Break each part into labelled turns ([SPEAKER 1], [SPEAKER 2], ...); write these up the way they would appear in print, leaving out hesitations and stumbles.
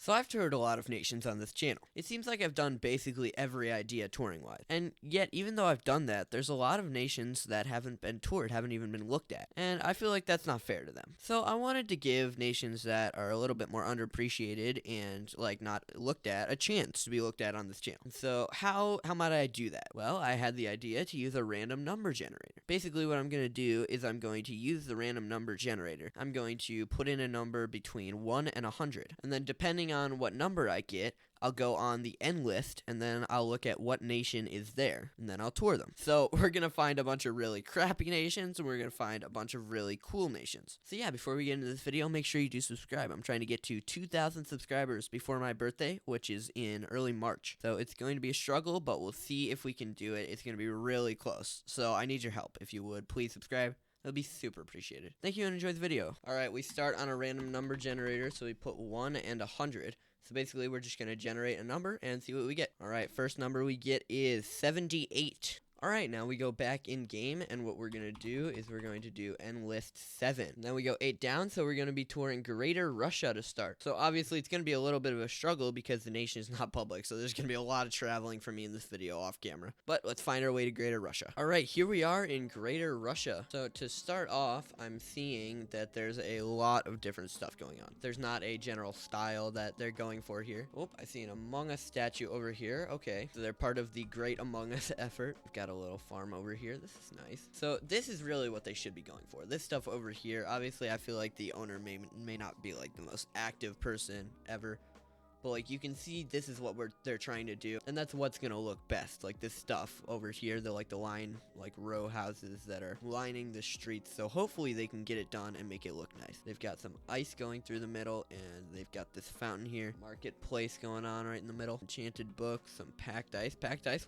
[SPEAKER 1] So I've toured a lot of nations on this channel. It seems like I've done basically every idea touring-wise. And yet, even though I've done that, there's a lot of nations that haven't been toured, haven't even been looked at. And I feel like that's not fair to them. So I wanted to give nations that are a little bit more underappreciated and like not looked at a chance to be looked at on this channel. So how might I do that? Well, I had the idea to use a random number generator. Basically what I'm going to do is I'm going to use the random number generator. I'm going to put in a number between 1 and 100. And then depending on what number I get, I'll go on the end list, and then I'll look at what nation is there, and then I'll tour them. So we're going to find a bunch of really crappy nations, and we're going to find a bunch of really cool nations. So yeah, before we get into this video, make sure you do subscribe. I'm trying to get to 2,000 subscribers before my birthday, which is in early March. So it's going to be a struggle, but we'll see if we can do it. It's going to be really close. So I need your help. If you would, please subscribe. That'll be super appreciated. Thank you and enjoy the video. Alright, we start on a random number generator, so we put 1 and 100. So basically, we're just going to generate a number and see what we get. Alright, first number we get is 78. Alright, now we go back in game, and what we're going to do is we're going to do enlist 7. Then we go 8 down, so we're going to be touring Greater Russia to start. So obviously it's going to be a little bit of a struggle because the nation is not public, so there's going to be a lot of traveling for me in this video off camera. But let's find our way to Greater Russia. Alright, here we are in Greater Russia. So to start off, I'm seeing that there's a lot of different stuff going on. There's not a general style that they're going for here. Oh, I see an Among Us statue over here. Okay, so they're part of the Great Among Us effort. We've got a little farm over here. This is nice. So this is really what they should be going for. This stuff over here, obviously I feel like the owner may not be like the most active person ever, but like you can see this is what they're trying to do, and that's what's gonna look best. Like this stuff over here, they're like the row houses that are lining the streets, so hopefully they can get it done and make it look nice. They've got some ice going through the middle, and they've got this fountain here, marketplace going on right in the middle, enchanted books, some packed ice,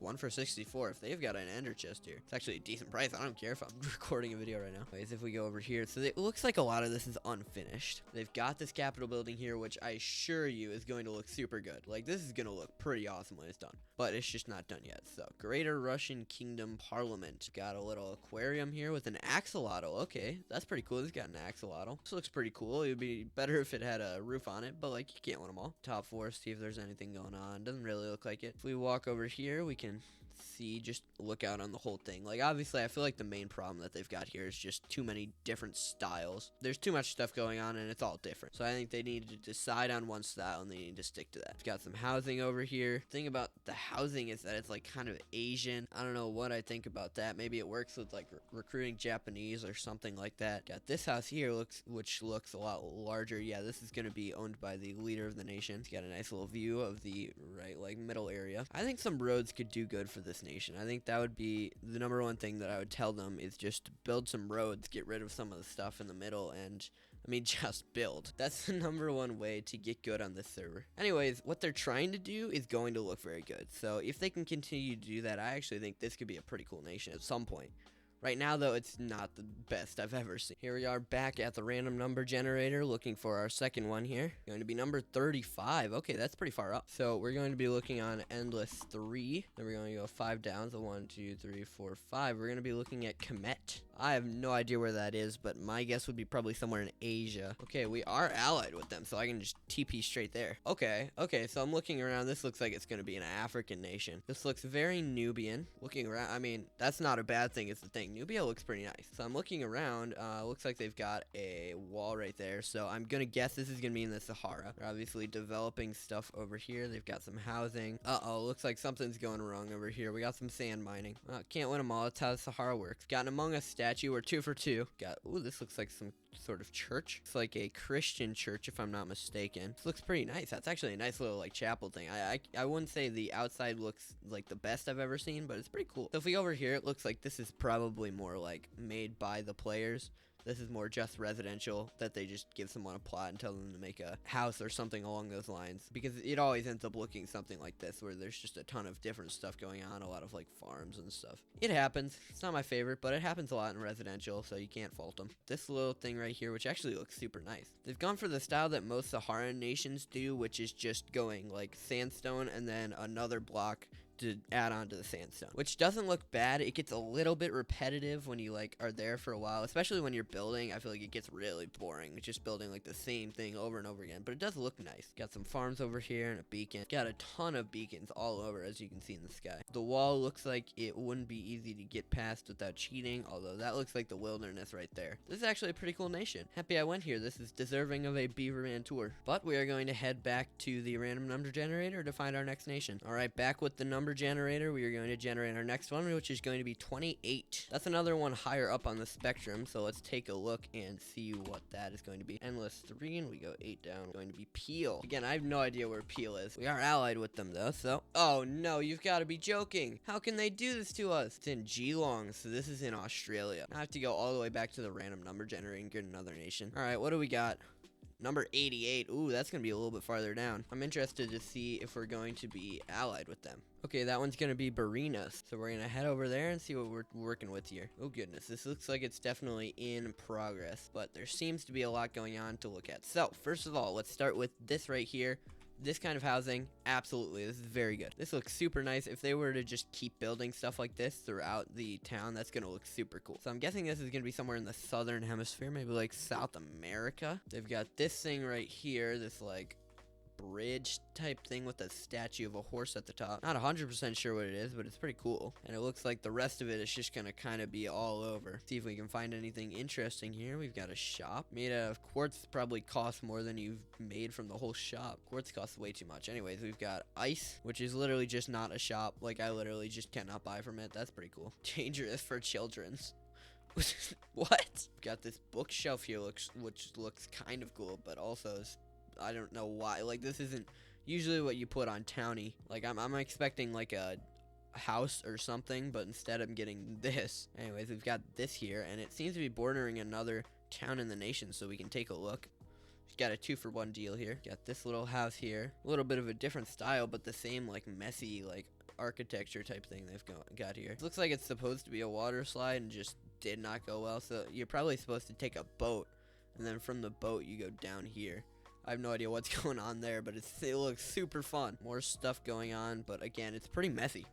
[SPEAKER 1] 1 for 64. If they've got an ender chest here, it's actually a decent price. I don't care if I'm recording a video right now. Anyways, if we go over here, so it looks like a lot of this is unfinished. They've got this Capitol building here, which I assure you is going to look super good. Like this is gonna look pretty awesome when it's done, but it's just not done yet. So Greater Russian Kingdom Parliament, got a little aquarium here with an axolotl. Okay, that's pretty cool. This got an axolotl. This looks pretty cool. It would be better if it had a roof on it, but like you can't win them all. Top 4, see if there's anything going on. Doesn't really look like it. If we walk over here, we can see, just look out on the whole thing. Like obviously I feel like the main problem that they've got here is just too many different styles. There's too much stuff going on and it's all different, so I think they need to decide on one style and they need to stick to that. It's got some housing over here. The thing about the housing is that it's like kind of Asian. I don't know what I think about that. Maybe it works with like recruiting Japanese or something like that. Got this house here which looks a lot larger. Yeah, this is going to be owned by the leader of the nation. It's got a nice little view of the middle area. I think some roads could do good for this nation. I think that would be the number one thing that I would tell them, is just build some roads, get rid of some of the stuff in the middle, and I mean, just build. That's the number one way to get good on this server. Anyways, what they're trying to do is going to look very good. So if they can continue to do that, I actually think this could be a pretty cool nation at some point. Right now, though, it's not the best I've ever seen. Here we are back at the random number generator, looking for our second one here. Going to be number 35. Okay, that's pretty far up. So we're going to be looking on endless 3. Then we're going to go 5 down. So 1, 2, 3, 4, 5. We're going to be looking at Kemet. I have no idea where that is, but my guess would be probably somewhere in Asia. Okay, we are allied with them, so I can just TP straight there. Okay, so I'm looking around. This looks like it's going to be an African nation. This looks very Nubian. Looking around, I mean, that's not a bad thing, is the thing. Nubia looks pretty nice. So I'm looking around. Looks like they've got a wall right there, so I'm going to guess this is going to be in the Sahara. They're obviously developing stuff over here. They've got some housing. Uh-oh, looks like something's going wrong over here. We got some sand mining. Can't win them all. That's how the Sahara works. Got an Among Us statue. We're 2 for 2. Got, ooh, this looks like some sort of church. It's like a Christian church, if I'm not mistaken. This looks pretty nice. That's actually a nice little like chapel thing. I wouldn't say the outside looks like the best I've ever seen, but it's pretty cool. So if we go over here, it looks like this is probably more like made by the players. This is more just residential, that they just give someone a plot and tell them to make a house or something along those lines, because it always ends up looking something like this, where there's just a ton of different stuff going on, a lot of like farms and stuff. It happens. It's not my favorite, but it happens a lot in residential, so you can't fault them. This little thing right here, which actually looks super nice. They've gone for the style that most Saharan nations do, which is just going like sandstone and then another block to add on to the sandstone, which doesn't look bad. It gets a little bit repetitive when you like are there for a while, especially when you're building. I feel like it gets really boring just building like the same thing over and over again, but it does look nice. Got some farms over here and a beacon. Got a ton of beacons all over, as you can see in the sky. The wall looks like it wouldn't be easy to get past without cheating, although that looks like the wilderness right there. This is actually a pretty cool nation. Happy I went here. This is deserving of a Beaverman tour. But we are going to head back to the random number generator to find our next nation. All right, back with the number generator, we are going to generate our next one, which is going to be 28. That's another one higher up on the spectrum, so let's take a look and see what that is going to be. Endless 3, and we go 8 down. Going to be Peel. Again, I have no idea where Peel is. We are allied with them, though, so... Oh, no, you've got to be joking. How can they do this to us? It's in Geelong, so this is in Australia. I have to go all the way back to the random number generator and get another nation. All right, what do we got? Number 88. Ooh, that's going to be a little bit farther down. I'm interested to see if we're going to be allied with them. Okay, that one's going to be Barinas. So we're going to head over there and see what we're working with here. Oh, goodness. This looks like it's definitely in progress, but there seems to be a lot going on to look at. So, first of all, let's start with this right here. This kind of housing, absolutely, this is very good. This looks super nice. If they were to just keep building stuff like this throughout the town, that's gonna look super cool. So I'm guessing this is gonna be somewhere in the southern hemisphere, maybe like South America. They've got this thing right here, this like bridge type thing with a statue of a horse at the top. Not 100% sure what it is, but it's pretty cool. And it looks like the rest of it is just gonna kind of be all over. See if we can find anything interesting here. We've got a shop made out of quartz. Probably costs more than you've made from the whole shop. Quartz costs way too much. Anyways, we've got ice, which is literally just not a shop. Like, I literally just cannot buy from it. That's pretty cool. Dangerous for children's. What? Got this bookshelf here, which looks kind of cool, but also is, I don't know why. Like, this isn't usually what you put on Townie. Like, I'm expecting like a house or something, but instead I'm getting this. Anyways, we've got this here, and it seems to be bordering another town in the nation, so we can take a look. Got a 2-for-1 deal here. Got this little house here. A little bit of a different style, but the same like messy like architecture type thing they've got here. It looks like it's supposed to be a water slide and just did not go well. So you're probably supposed to take a boat, and then from the boat you go down here. I have no idea what's going on there, but it looks super fun. More stuff going on, but again, it's pretty messy.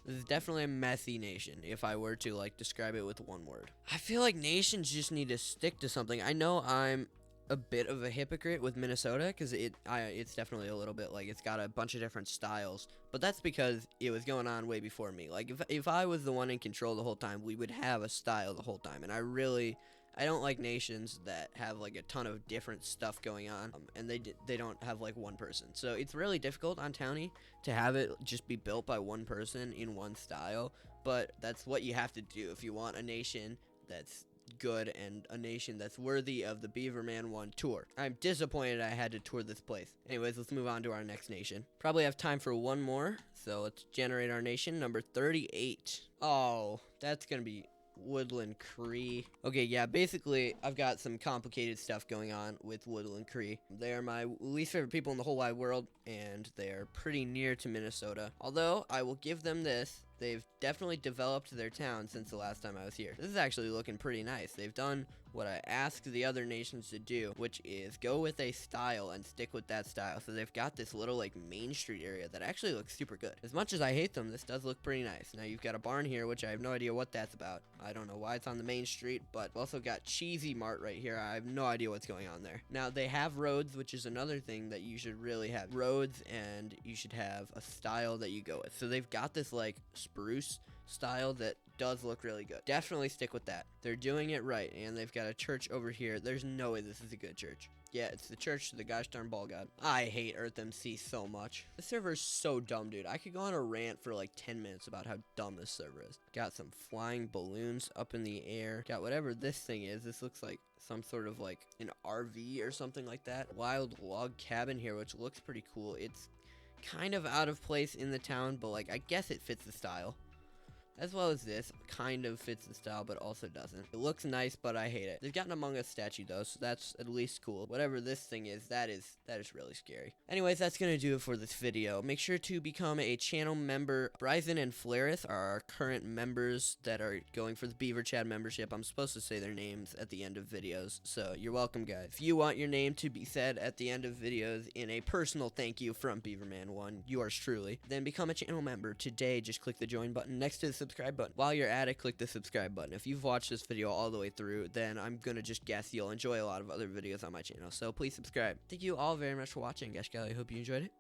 [SPEAKER 1] This is definitely a messy nation, if I were to like describe it with one word. I feel like nations just need to stick to something. I know I'm a bit of a hypocrite with Minnesota, because it's definitely a little bit like it's got a bunch of different styles, but that's because it was going on way before me. Like, if I was the one in control the whole time, we would have a style the whole time, and I don't like nations that have like a ton of different stuff going on, and they don't have like one person. So it's really difficult on Townie to have it just be built by one person in one style, but that's what you have to do if you want a nation that's good and a nation that's worthy of the Beaverman 1 tour. I'm disappointed I had to tour this place. Anyways, let's move on to our next nation. Probably have time for one more, so let's generate our nation. Number 38. Oh, that's gonna be Woodland Cree. Okay, yeah, basically, I've got some complicated stuff going on with Woodland Cree. They are my least favorite people in the whole wide world, and they're pretty near to Minnesota. Although, I will give them this. They've definitely developed their town since the last time I was here. This is actually looking pretty nice. They've done what I asked the other nations to do, which is go with a style and stick with that style. So they've got this little like main street area that actually looks super good. As much as I hate them, this does look pretty nice. Now you've got a barn here, which I have no idea what that's about. I don't know why it's on the main street, but we've also got Cheesy Mart right here. I have no idea what's going on there. Now they have roads, which is another thing that you should really have. Roads, and you should have a style that you go with. So they've got this like spruce style that does look really good. Definitely stick with that. They're doing it right, and they've got a church over here. There's no way this is a good church. Yeah, it's the church to the gosh darn ball god. I hate EarthMC so much. This server is so dumb, dude. I could go on a rant for like 10 minutes about how dumb this server is. Got some flying balloons up in the air. Got whatever this thing is. This looks like some sort of like an RV or something like that. Wild log cabin here, which looks pretty cool. It's kind of out of place in the town, but like I guess it fits the style. as well as this. Kind of fits the style, but also doesn't. It looks nice, but I hate it. They've got an Among Us statue though, so that's at least cool. Whatever this thing is, that is really scary. Anyways, that's gonna do it for this video. Make sure to become a channel member. Bryson and Flareth are our current members that are going for the Beaver Chat membership. I'm supposed to say their names at the end of videos, so you're welcome, guys. If you want your name to be said at the end of videos in a personal thank you from Beaverman1, yours truly, then become a channel member today. Just click the join button next to the subscribe button. While you're at it, click the subscribe button. If you've watched this video all the way through, then I'm gonna just guess you'll enjoy a lot of other videos on my channel, so please subscribe. Thank you all very much for watching, guys. I hope you enjoyed it.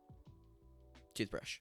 [SPEAKER 1] Toothbrush.